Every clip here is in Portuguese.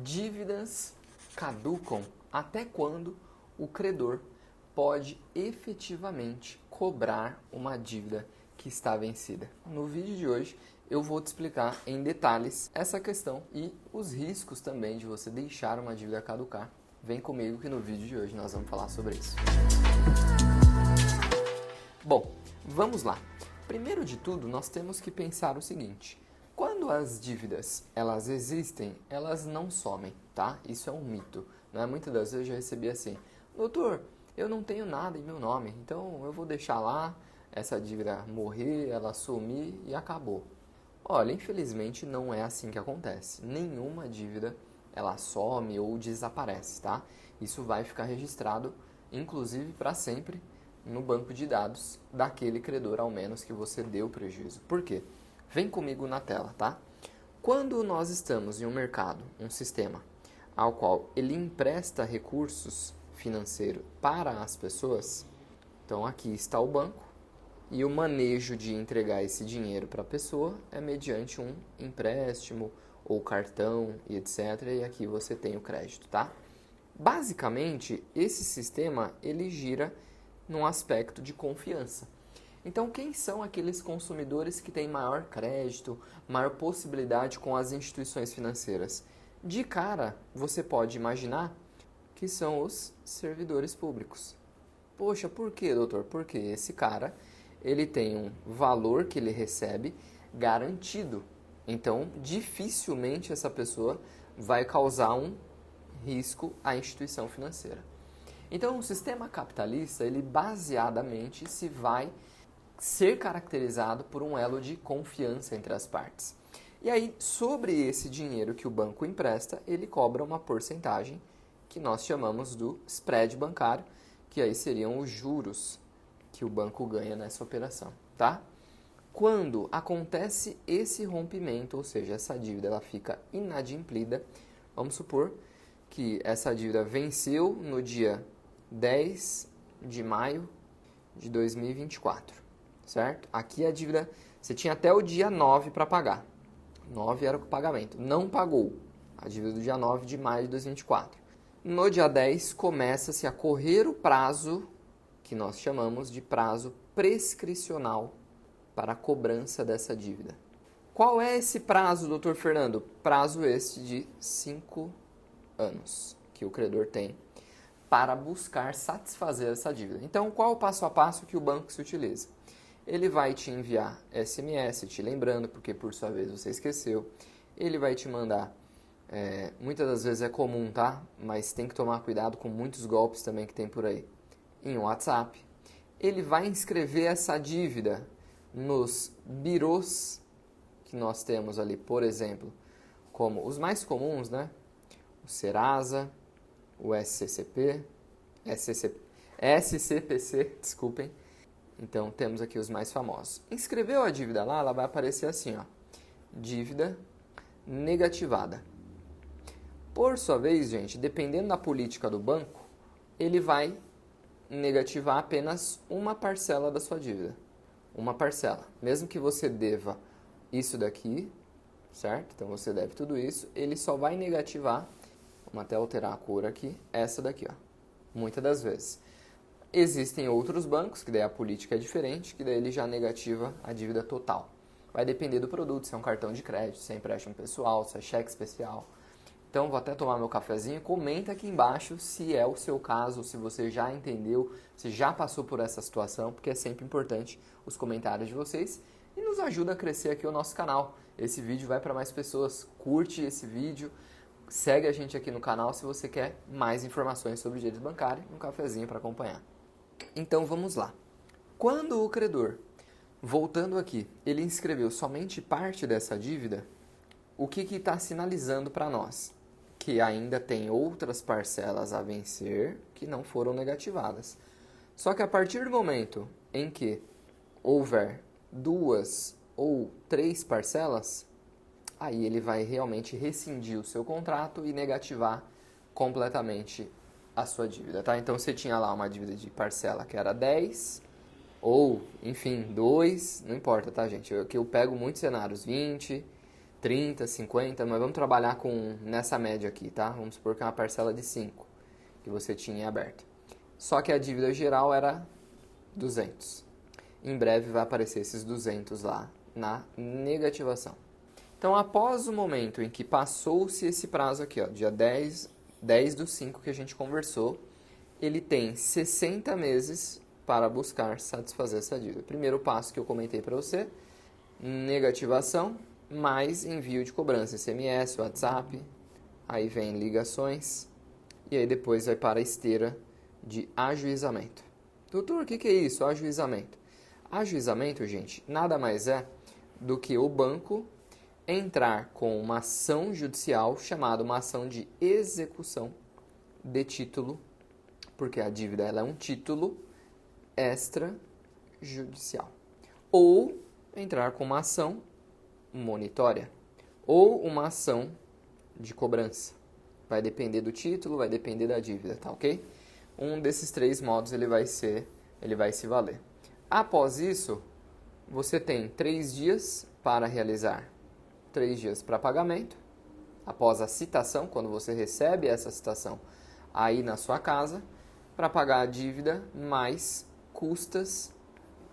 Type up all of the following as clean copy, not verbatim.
dívidas caducam até quando o credor pode efetivamente cobrar uma dívida que está vencida. No vídeo de hoje eu vou te explicar em detalhes essa questão e os riscos também de você deixar uma dívida caducar. Vem comigo que no vídeo de hoje nós vamos falar sobre isso. Bom, vamos lá. Primeiro de tudo, nós temos que pensar o seguinte: quando as dívidas elas existem, elas não somem, tá? Isso é um mito, né? Muitas das vezes eu já recebi assim: doutor, eu não tenho nada em meu nome, então eu vou deixar lá essa dívida morrer, ela sumir e acabou. Olha, infelizmente não é assim que acontece. Nenhuma dívida ela some ou desaparece, tá? Isso vai ficar registrado, inclusive para sempre, no banco de dados daquele credor, ao menos que você deu prejuízo. Por quê? Vem comigo na tela, tá? Quando nós estamos em um mercado, um sistema, ao qual ele empresta recursos financeiros para as pessoas, então aqui está o banco e o manejo de entregar esse dinheiro para a pessoa é mediante um empréstimo ou cartão e etc. E aqui você tem o crédito, tá? Basicamente, esse sistema ele gira num aspecto de confiança. Então, quem são aqueles consumidores que têm maior crédito, maior possibilidade com as instituições financeiras? De cara, você pode imaginar que são os servidores públicos. Poxa, por quê, doutor? Porque esse cara, ele tem um valor que ele recebe garantido. Então, dificilmente essa pessoa vai causar um risco à instituição financeira. Então, o sistema capitalista, ele baseadamente se vai ser caracterizado por um elo de confiança entre as partes. E aí, sobre esse dinheiro que o banco empresta, ele cobra uma porcentagem que nós chamamos do spread bancário, que aí seriam os juros que o banco ganha nessa operação, tá? Quando acontece esse rompimento, ou seja, essa dívida ela fica inadimplida, vamos supor que essa dívida venceu no dia 10 de maio de 2024, certo? Aqui a dívida, você tinha até o dia 9 para pagar. 9 era o pagamento. Não pagou a dívida do dia 9 de maio de 2024. No dia 10 começa-se a correr o prazo que nós chamamos de prazo prescricional para a cobrança dessa dívida. Qual é esse prazo, doutor Fernando? Prazo este de 5 anos que o credor tem para buscar satisfazer essa dívida. Então, qual é o passo a passo que o banco se utiliza? Ele vai te enviar SMS te lembrando, porque por sua vez você esqueceu. Ele vai te mandar, muitas das vezes é comum, tá? Mas tem que tomar cuidado com muitos golpes também que tem por aí. Em WhatsApp. Ele vai inscrever essa dívida nos birôs que nós temos ali, por exemplo, como os mais comuns, né? O Serasa, o SCPC, desculpem. Então, temos aqui os mais famosos. Inscreveu a dívida lá, ela vai aparecer assim, ó, dívida negativada. Por sua vez, gente, dependendo da política do banco, ele vai negativar apenas uma parcela da sua dívida. Uma parcela. Mesmo que você deva isso daqui, certo? Então, você deve tudo isso, ele só vai negativar. Vamos até alterar a cor aqui, essa daqui, ó. Muitas das vezes. Existem outros bancos, que daí a política é diferente, que daí ele já negativa a dívida total. Vai depender do produto, se é um cartão de crédito, se é empréstimo pessoal, se é cheque especial. Então, vou até tomar meu cafezinho. Comenta aqui embaixo se é o seu caso, se você já entendeu, se já passou por essa situação, porque é sempre importante os comentários de vocês e nos ajuda a crescer aqui o nosso canal. Esse vídeo vai para mais pessoas. Curte esse vídeo. Segue a gente aqui no canal se você quer mais informações sobre direito bancário e um cafezinho para acompanhar. Então vamos lá. Quando o credor, voltando aqui, ele inscreveu somente parte dessa dívida, o que está sinalizando para nós? Que ainda tem outras parcelas a vencer que não foram negativadas. Só que a partir do momento em que houver 2 ou 3 parcelas, aí ele vai realmente rescindir o seu contrato e negativar completamente a sua dívida, tá? Então, você tinha lá uma dívida de parcela que era 10, ou, enfim, 2, não importa, tá, gente? Eu pego muitos cenários, 20, 30, 50, mas vamos trabalhar com nessa média aqui, tá? Vamos supor que é uma parcela de 5 que você tinha aberta. Só que a dívida geral era 200. Em breve vai aparecer esses 200 lá na negativação. Então, após o momento em que passou-se esse prazo aqui, ó, dia 10/5 que a gente conversou, ele tem 60 meses para buscar satisfazer essa dívida. Primeiro passo que eu comentei para você, negativação, mais envio de cobrança, SMS, WhatsApp, aí vem ligações, e aí depois vai para a esteira de ajuizamento. Doutor, o que é isso, ajuizamento? Ajuizamento, gente, nada mais é do que o banco entrar com uma ação judicial chamada uma ação de execução de título, porque a dívida ela é um título extrajudicial. Ou entrar com uma ação monitória, ou uma ação de cobrança. Vai depender do título, vai depender da dívida, tá ok? Um desses 3 modos ele vai se valer. Após isso, você tem 3 dias para realizar 3 dias para pagamento, após a citação, quando você recebe essa citação aí na sua casa, para pagar a dívida mais custas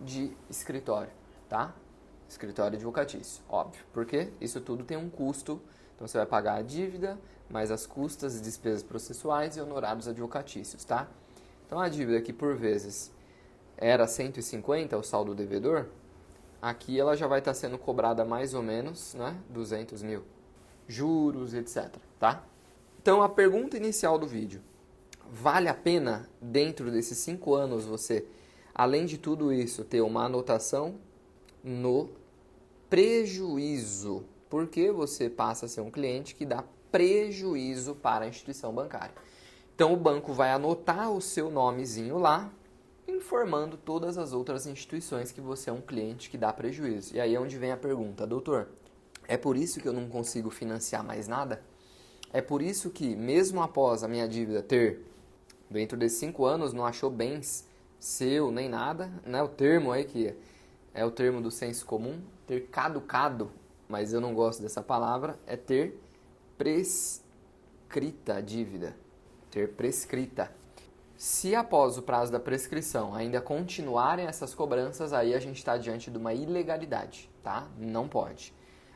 de escritório, tá? Escritório advocatício, óbvio, porque isso tudo tem um custo, então você vai pagar a dívida, mais as custas e despesas processuais e honorários advocatícios, tá? Então a dívida que por vezes era 150, o saldo devedor, aqui ela já vai estar sendo cobrada mais ou menos, né, 200 mil, juros, etc, tá? Então a pergunta inicial do vídeo, vale a pena dentro desses 5 anos você, além de tudo isso, ter uma anotação no prejuízo, porque você passa a ser um cliente que dá prejuízo para a instituição bancária. Então o banco vai anotar o seu nomezinho lá, informando todas as outras instituições que você é um cliente que dá prejuízo. E aí é onde vem a pergunta, doutor, é por isso que eu não consigo financiar mais nada? É por isso que, mesmo após a minha dívida ter, dentro desses 5 anos, não achou bens seu nem nada, né? O termo aí que é o termo do senso comum, ter caducado, mas eu não gosto dessa palavra, é ter prescrita a dívida, ter prescrita. Se após o prazo da prescrição ainda continuarem essas cobranças, aí a gente está diante de uma ilegalidade, tá? Não pode.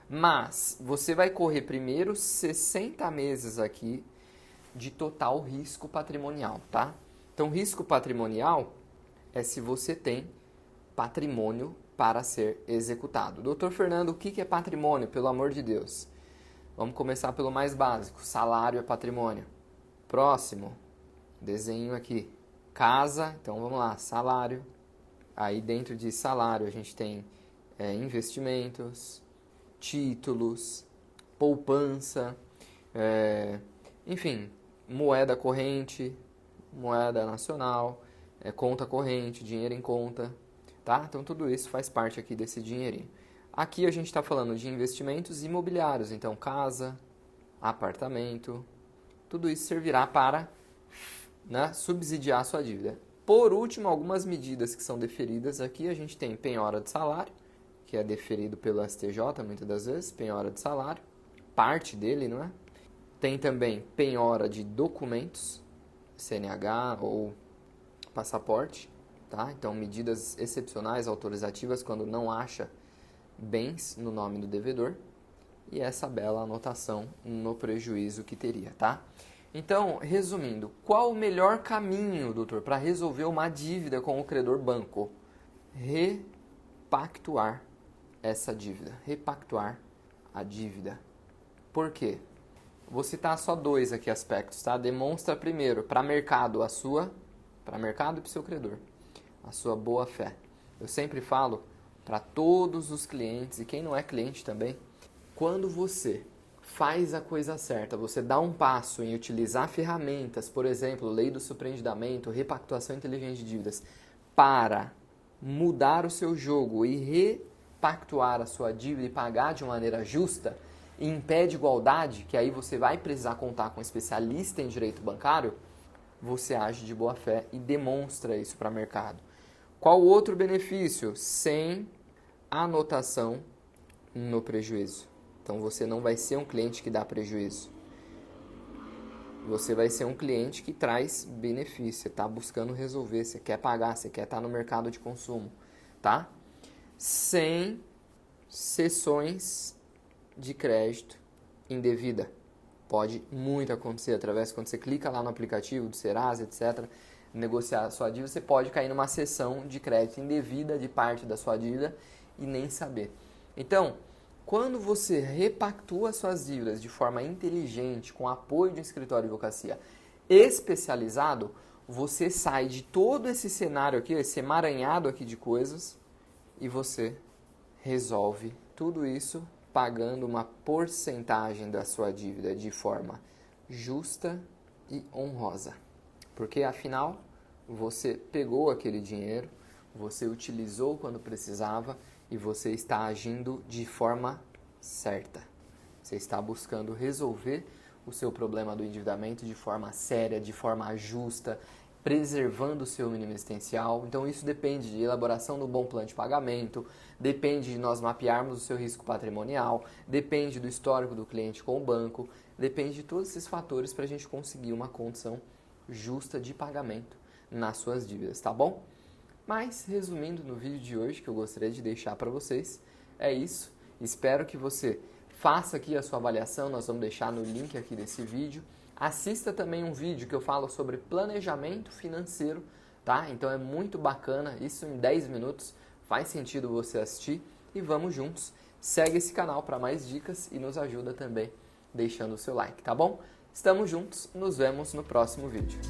Mas você vai correr primeiro 60 meses aqui de total risco patrimonial, tá? Então, risco patrimonial é se você tem patrimônio para ser executado. Doutor Fernando, o que é patrimônio, pelo amor de Deus? Vamos começar pelo mais básico, salário é patrimônio. Próximo, desenho aqui, casa, então vamos lá, salário. Aí dentro de salário a gente tem investimentos, títulos, poupança, enfim, moeda corrente, moeda nacional, conta corrente, dinheiro em conta, tá? Então tudo isso faz parte aqui desse dinheirinho. Aqui a gente está falando de investimentos imobiliários, então casa, apartamento, tudo isso servirá para, né, subsidiar a sua dívida. Por último, algumas medidas que são deferidas aqui, a gente tem penhora de salário, que é deferido pelo STJ muitas das vezes, penhora de salário, parte dele, não é? Tem também penhora de documentos, CNH ou passaporte, tá? Então, medidas excepcionais, autorizativas, quando não acha bens no nome do devedor. E essa bela anotação no prejuízo que teria, tá? Então, resumindo, qual o melhor caminho, doutor, para resolver uma dívida com o credor banco? Repactuar essa dívida, repactuar a dívida. Por quê? Vou citar só 2 aqui aspectos, tá? Demonstra primeiro para mercado para mercado e para o seu credor, a sua boa fé. Eu sempre falo para todos os clientes e quem não é cliente também, quando você faz a coisa certa, você dá um passo em utilizar ferramentas, por exemplo, lei do surpreendimento, repactuação inteligente de dívidas, para mudar o seu jogo e repactuar a sua dívida e pagar de maneira justa, e em pé de igualdade, que aí você vai precisar contar com um especialista em direito bancário, você age de boa fé e demonstra isso para o mercado. Qual outro benefício? Sem anotação no prejuízo. Então você não vai ser um cliente que dá prejuízo. Você vai ser um cliente que traz benefício, você está buscando resolver, você quer pagar, você quer estar no mercado de consumo, tá? Sem cessões de crédito indevida. Pode muito acontecer através, quando você clica lá no aplicativo do Serasa, etc., negociar a sua dívida, você pode cair numa cessão de crédito indevida de parte da sua dívida e nem saber. Então, quando você repactua suas dívidas de forma inteligente, com apoio de um escritório de advocacia especializado, você sai de todo esse cenário aqui, esse emaranhado aqui de coisas, e você resolve tudo isso pagando uma porcentagem da sua dívida de forma justa e honrosa. Porque afinal, você pegou aquele dinheiro, você utilizou quando precisava e você está agindo de forma certa. Você está buscando resolver o seu problema do endividamento de forma séria, de forma justa, preservando o seu mínimo existencial. Então isso depende de elaboração do bom plano de pagamento, depende de nós mapearmos o seu risco patrimonial, depende do histórico do cliente com o banco, depende de todos esses fatores para a gente conseguir uma condição justa de pagamento nas suas dívidas, tá bom? Mas, resumindo no vídeo de hoje, que eu gostaria de deixar para vocês, é isso. Espero que você faça aqui a sua avaliação, nós vamos deixar no link aqui desse vídeo. Assista também um vídeo que eu falo sobre planejamento financeiro, tá? Então é muito bacana, isso em 10 minutos, faz sentido você assistir. E vamos juntos, segue esse canal para mais dicas e nos ajuda também deixando o seu like, tá bom? Estamos juntos, nos vemos no próximo vídeo.